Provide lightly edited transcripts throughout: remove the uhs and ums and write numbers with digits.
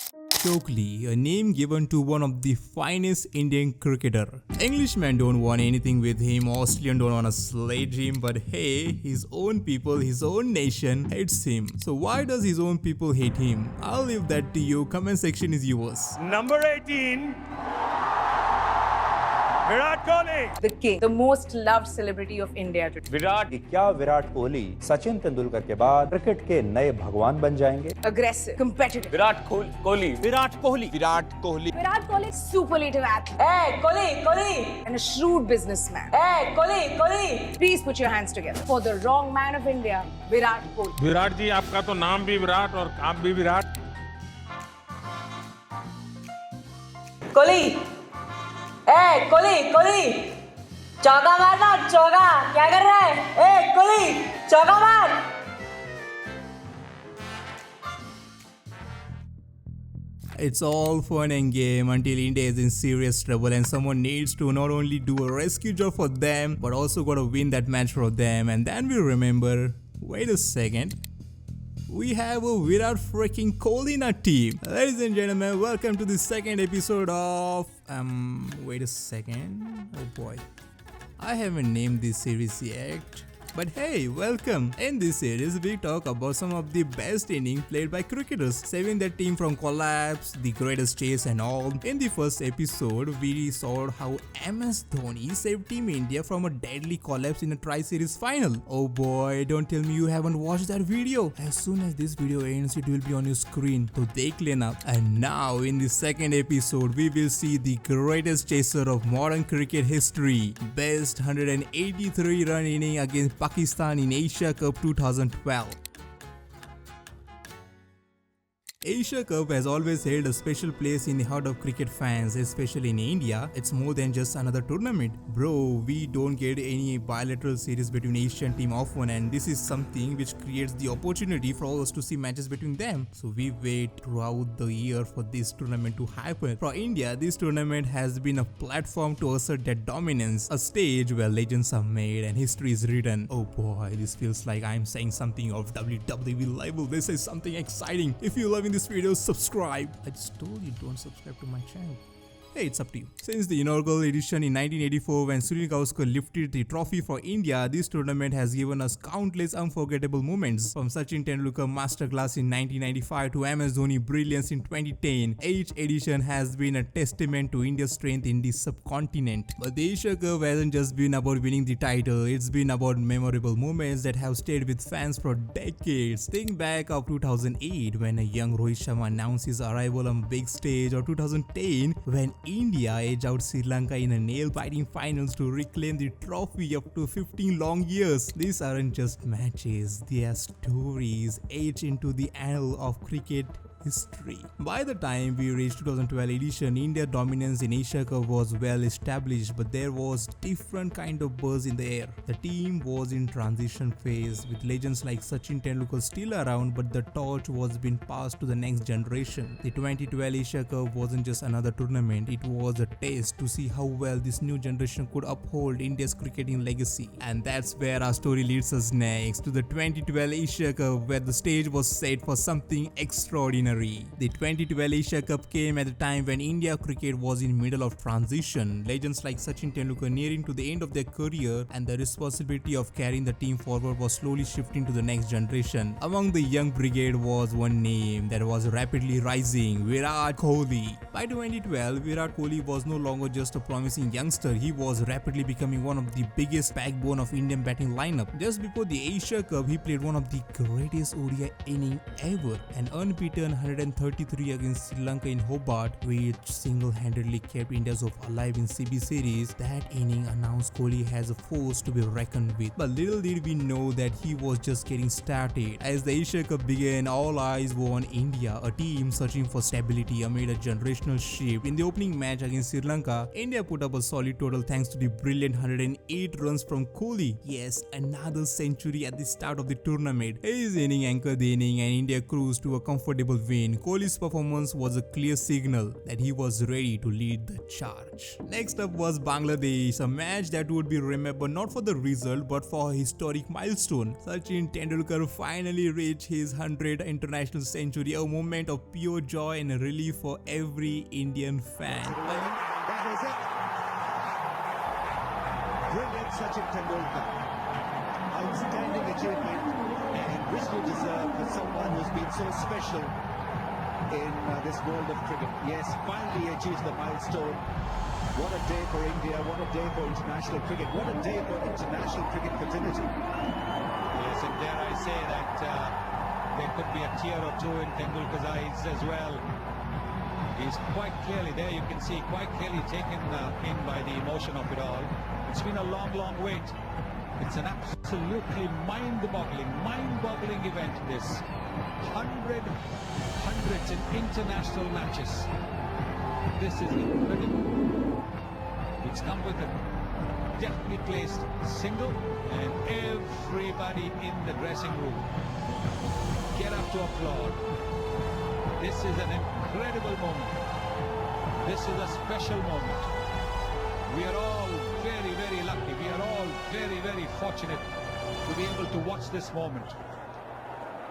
Stokely, a name given to one of the finest Indian cricketer. Englishmen don't want anything with him, Australian don't want to sledge him, but hey, his own people, his own nation hates him. So why does his own people hate him? I'll leave that to you, comment section is yours. Number 18, Virat Kohli. The king, the most loved celebrity of India today. Virat, क्या विराट कोहली सचिन तेंदुलकर के बाद cricket के नए भगवान बन जाएंगे? Aggressive, competitive. Virat Kohli. Virat Kohli Virat Kohli, superlative athlete. Hey, Kohli. And a shrewd businessman. Hey, Kohli. Please put your hands together for the wrong man of India, Virat Kohli. Virat जी, आपका तो नाम भी विराट और काम भी विराट। Kohli. Hey, Kohli. चौका मारना, चौका. क्या कर रहा है? Hey, Kohli. चौका मार. It's all fun and game until India is in serious trouble and someone needs to not only do a rescue job for them but also gotta win that match for them, and then we remember, wait a second, we have a Virat freaking Kohli in our team. Ladies and gentlemen, welcome to the second episode of wait a second, oh boy, I haven't named this series yet. But hey, welcome! In this series, we talk about some of the best innings played by cricketers, saving their team from collapse, the greatest chase and all. In the first episode, we saw how MS Dhoni saved Team India from a deadly collapse in a tri-series final. Oh boy, don't tell me you haven't watched that video. As soon as this video ends, it will be on your screen, so take learn. And now, in the second episode, we will see the greatest chaser of modern cricket history, best 183 run inning against Pakistan in Asia Cup 2012. Asia Cup has always held a special place in the heart of cricket fans, especially in India. It's more than just another tournament. Bro, we don't get any bilateral series between Asian team often, and this is something which creates the opportunity for us to see matches between them. So we wait throughout the year for this tournament to happen. For India, this tournament has been a platform to assert their dominance, a stage where legends are made and history is written. Oh boy, this feels like I'm saying something of WWE level. This is something exciting. If you love this video, subscribe. I just told you don't subscribe to my channel. Hey, it's up to you. Since the inaugural edition in 1984 when Sunil Gavaskar lifted the trophy for India, this tournament has given us countless unforgettable moments. From Sachin Tendulkar masterclass in 1995 to MS Dhoni brilliance in 2010, each edition has been a testament to India's strength in the subcontinent. But the Asia Cup hasn't just been about winning the title, it's been about memorable moments that have stayed with fans for decades. Think back of 2008 when a young Rohit Sharma announced his arrival on big stage, or 2010 when India edged out Sri Lanka in a nail-biting finals to reclaim the trophy after 15 long years. These aren't just matches, they are stories etched into the annal of cricket history. By the time we reached 2012 edition, India's dominance in Asia Cup was well established, but there was different kind of buzz in the air. The team was in transition phase, with legends like Sachin Tendulkar still around, but the torch was being passed to the next generation. The 2012 Asia Cup wasn't just another tournament, it was a test to see how well this new generation could uphold India's cricketing legacy. And that's where our story leads us next, to the 2012 Asia Cup, where the stage was set for something extraordinary. The 2012 Asia Cup came at a time when India cricket was in middle of transition. Legends like Sachin Tendulkar nearing to the end of their career, and the responsibility of carrying the team forward was slowly shifting to the next generation. Among the young brigade was one name that was rapidly rising, Virat Kohli. By 2012, Virat Kohli was no longer just a promising youngster, he was rapidly becoming one of the biggest backbone of Indian batting lineup. Just before the Asia Cup, he played one of the greatest ODI innings ever, an unbeaten 133 against Sri Lanka in Hobart, which single-handedly kept India's hope alive in CB series. That inning announced Kohli as a force to be reckoned with. But little did we know that he was just getting started. As the Asia Cup began, all eyes were on India, a team searching for stability amid a generational shift. In the opening opening match against Sri Lanka, India put up a solid total thanks to the brilliant 108 runs from Kohli. Yes, another century at the start of the tournament. His inning anchored the inning and India cruised to a comfortable win. Kohli's performance was a clear signal that he was ready to lead the charge. Next up was Bangladesh, a match that would be remembered not for the result but for a historic milestone. Sachin Tendulkar finally reached his 100th international century, a moment of pure joy and relief for every Indian fan. That is it. Brilliant Sachin Tendulkar. Outstanding achievement and richly deserved for someone who's been so special in this world of cricket. Yes, finally he achieves the milestone. What a day for India, what a day for international cricket, what a day for international cricket fraternity. Yes, and dare I say that there could be a tear or two in Tendulkar's eyes as well. He's quite clearly there, you can see, quite clearly taken in by the emotion of it all. It's been a long, long wait. It's an absolutely mind-boggling event, this. Hundreds in international matches. This is incredible. It's come with a deftly placed single and everybody in the dressing room get up to applaud. This is an incredible moment. This is a special moment. We are all very, very lucky. We are all very, very fortunate to be able to watch this moment.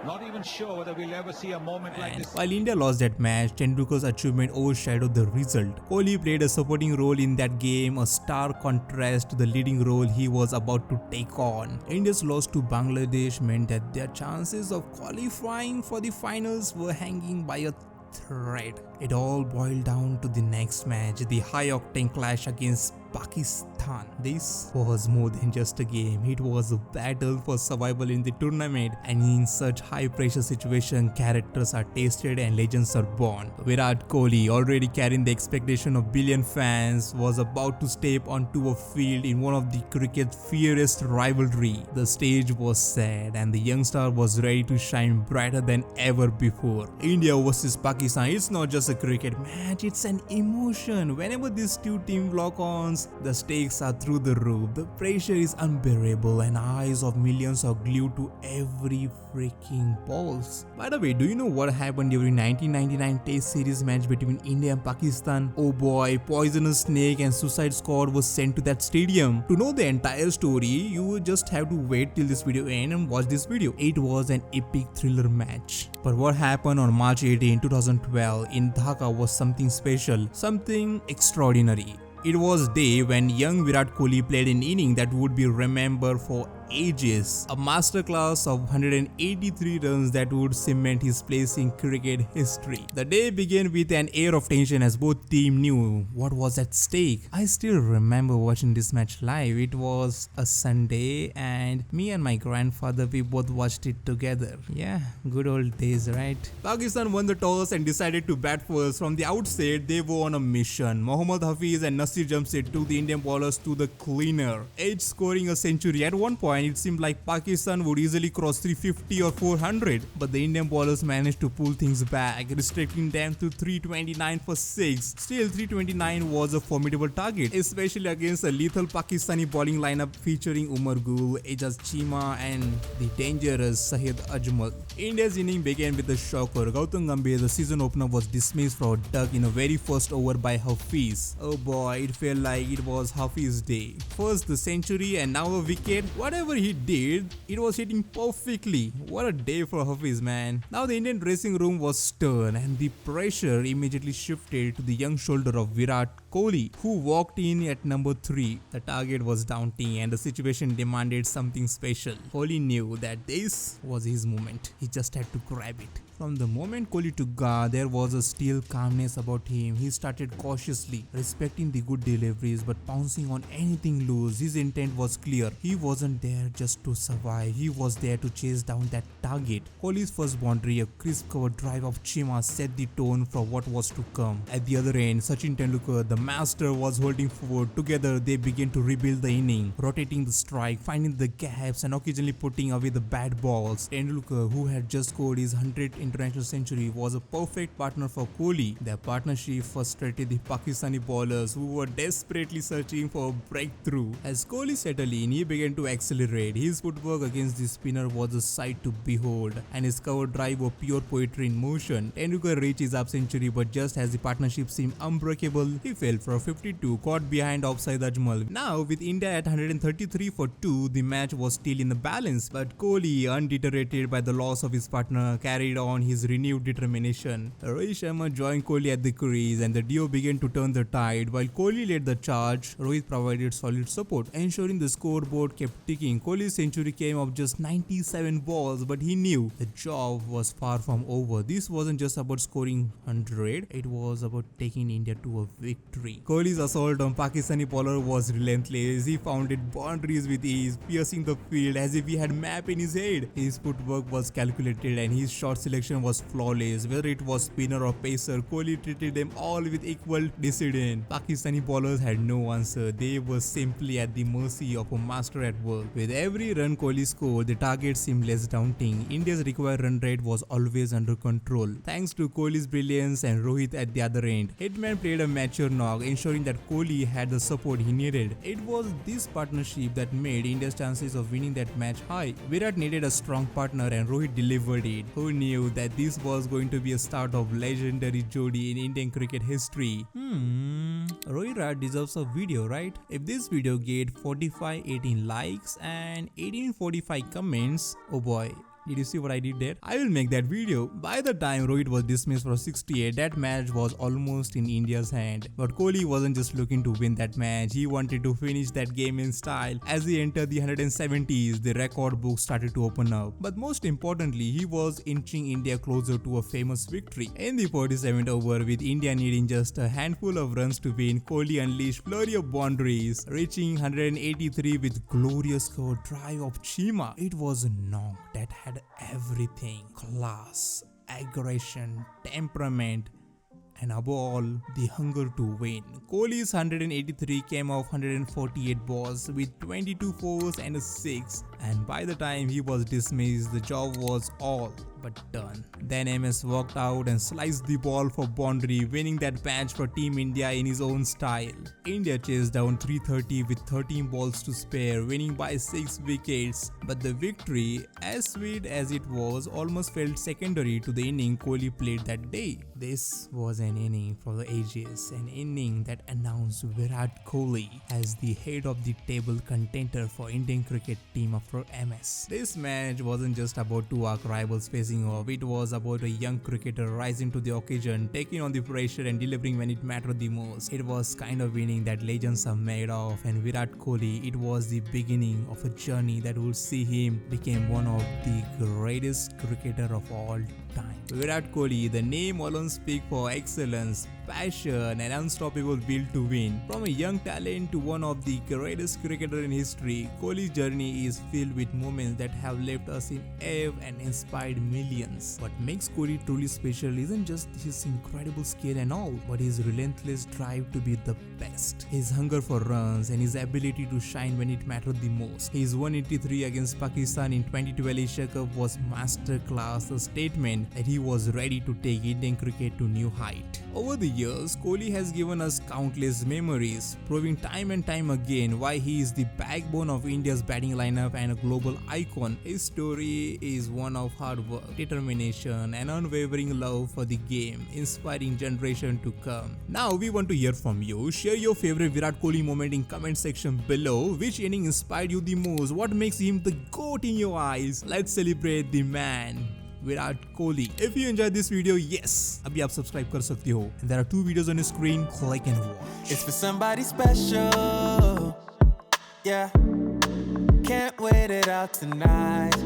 Not even sure whether we'll ever see a moment like this. While India lost that match, Tendulkar's achievement overshadowed the result. Kohli played a supporting role in that game, a stark contrast to the leading role he was about to take on. India's loss to Bangladesh meant that their chances of qualifying for the finals were hanging by a thread. It all boiled down to the next match, the high-octane clash against Pakistan. This was more than just a game. It was a battle for survival in the tournament, and in such high-pressure situation, characters are tested and legends are born. Virat Kohli, already carrying the expectation of billion fans, was about to step onto a field in one of the cricket's fiercest rivalry. The stage was set and the young star was ready to shine brighter than ever before. India versus Pakistan, it's not just a cricket match, it's an emotion. Whenever these two teams lock on, the stakes are through the roof, the pressure is unbearable, and eyes of millions are glued to every freaking pulse. By the way, do you know what happened during 1999 Test series match between India and Pakistan? Oh boy, poisonous snake and suicide squad was sent to that stadium. To know the entire story, you would just have to wait till this video ends and watch this video. It was an epic thriller match. But what happened on March 18, 2012 in Dhaka was something special, something extraordinary. It was a day when young Virat Kohli played an inning that would be remembered for ages. A masterclass of 183 runs that would cement his place in cricket history. The day began with an air of tension as both teams knew what was at stake. I still remember watching this match live. It was a Sunday and me and my grandfather, we both watched it together. Yeah, good old days, right? Pakistan won the toss and decided to bat first. From the outset, they were on a mission. Mohammad Hafiz and Nasir Jamshid took the Indian bowlers to the cleaner, each scoring a century. At one point, it seemed like Pakistan would easily cross 350 or 400, but the Indian bowlers managed to pull things back, restricting them to 329 for 6. Still, 329 was a formidable target, especially against a lethal Pakistani bowling lineup featuring Umar Gul, Ejaz Chima and the dangerous Shahid Ajmal. India's inning began with a shocker. Gautam Gambhir, the season opener, was dismissed for a duck in the very first over by Hafiz. Oh boy, it felt like it was Hafiz's day. First the century and now a wicket. Whatever he did, it was hitting perfectly. What a day for Hafiz, man. Now the Indian dressing room was stern and the pressure immediately shifted to the young shoulder of Virat Kohli, who walked in at number 3. The target was daunting and the situation demanded something special. Kohli knew that this was his moment. He just had to grab it. From the moment Kohli took guard, there was a still calmness about him. He started cautiously, respecting the good deliveries but pouncing on anything loose. His intent was clear. He wasn't there just to survive. He was there to chase down that target. Kohli's first boundary, a crisp cover drive of Chima, set the tone for what was to come. At the other end, Sachin Tendulkar, the master, was holding forward. Together, they began to rebuild the inning, rotating the strike, finding the gaps and occasionally putting away the bad balls. Tendulkar, who had just scored his 100th international century was a perfect partner for Kohli. Their partnership frustrated the Pakistani bowlers who were desperately searching for a breakthrough. As Kohli settled in, he began to accelerate. His footwork against the spinner was a sight to behold, and his cover drive was pure poetry in motion. Tendulkar reached his half-century, but just as the partnership seemed unbreakable, he fell for 52, caught behind offside Ajmal. Now, with India at 133 for 2, the match was still in the balance, but Kohli, undeterred by the loss of his partner, carried on his renewed determination. Rohit Sharma joined Kohli at the crease, and the duo began to turn the tide. While Kohli led the charge, Rohit provided solid support, ensuring the scoreboard kept ticking. Kohli's century came off just 97 balls, but he knew the job was far from over. This wasn't just about scoring 100, it was about taking India to a victory. Kohli's assault on Pakistani bowler was relentless. He founded boundaries with ease, piercing the field as if he had map in his head. His footwork was calculated and his shot selection was flawless. Whether it was spinner or pacer, Kohli treated them all with equal disdain. Pakistani bowlers had no answer. They were simply at the mercy of a master at work. With every run Kohli scored, the target seemed less daunting. India's required run rate was always under control, thanks to Kohli's brilliance and Rohit at the other end. Hitman played a mature knock, ensuring that Kohli had the support he needed. It was this partnership that made India's chances of winning that match high. Virat needed a strong partner and Rohit delivered it. Who knew that this was going to be a start of legendary jodi in Indian cricket history? Rohit deserves a video, right? If this video get 45-18 likes and 1845 comments, oh boy, did you see what I did there? I will make that video. By the time Rohit was dismissed for 68, that match was almost in India's hand. But Kohli wasn't just looking to win that match, he wanted to finish that game in style. As he entered the 170s, the record book started to open up. But most importantly, he was inching India closer to a famous victory. In the 47th over, with India needing just a handful of runs to win, Kohli unleashed flurry of boundaries, reaching 183 with glorious cover drive of Chima. It was a knock that had everything: class, aggression, temperament, and above all, the hunger to win. Kohli's 183 came off 148 balls with 22 fours and a 6, and by the time he was dismissed, the job was all but done. Then MS walked out and sliced the ball for boundary, winning that match for Team India in his own style. India chased down 330 with 13 balls to spare, winning by 6 wickets. But the victory, as sweet as it was, almost felt secondary to the inning Kohli played that day. This was an inning for the ages, an inning that announced Virat Kohli as the head of the table contender for Indian cricket team after MS. This match wasn't just about two arch rivals facing off, it was about a young cricketer rising to the occasion, taking on the pressure and delivering when it mattered the most. It was kind of winning that legends are made of, and Virat Kohli, it was the beginning of a journey that would see him become one of the greatest cricketer of all time. Virat Kohli, the name alone speaks for excellence, passion, and unstoppable will to win. From a young talent to one of the greatest cricketer in history, Kohli's journey is filled with moments that have left us in awe and inspired millions. What makes Kohli truly special isn't just his incredible skill and all, but his relentless drive to be the best. His hunger for runs and his ability to shine when it mattered the most. His 183 against Pakistan in 2012 Asia Cup was masterclass, a statement that he was ready to take Indian cricket to new height. Over the years, Kohli has given us countless memories, proving time and time again why he is the backbone of India's batting lineup and a global icon. His story is one of hard work, determination, and unwavering love for the game, inspiring generation to come. Now we want to hear from you. Share your favorite Virat Kohli moment in comment section below. Which inning inspired you the most? What makes him the GOAT in your eyes? Let's celebrate the man, Virat Kohli. If you enjoyed this video, yes, अभी आप subscribe कर सकते हो. And there are 2 videos on your screen. Click and watch. It's for somebody special. Yeah. Can't wait it out tonight.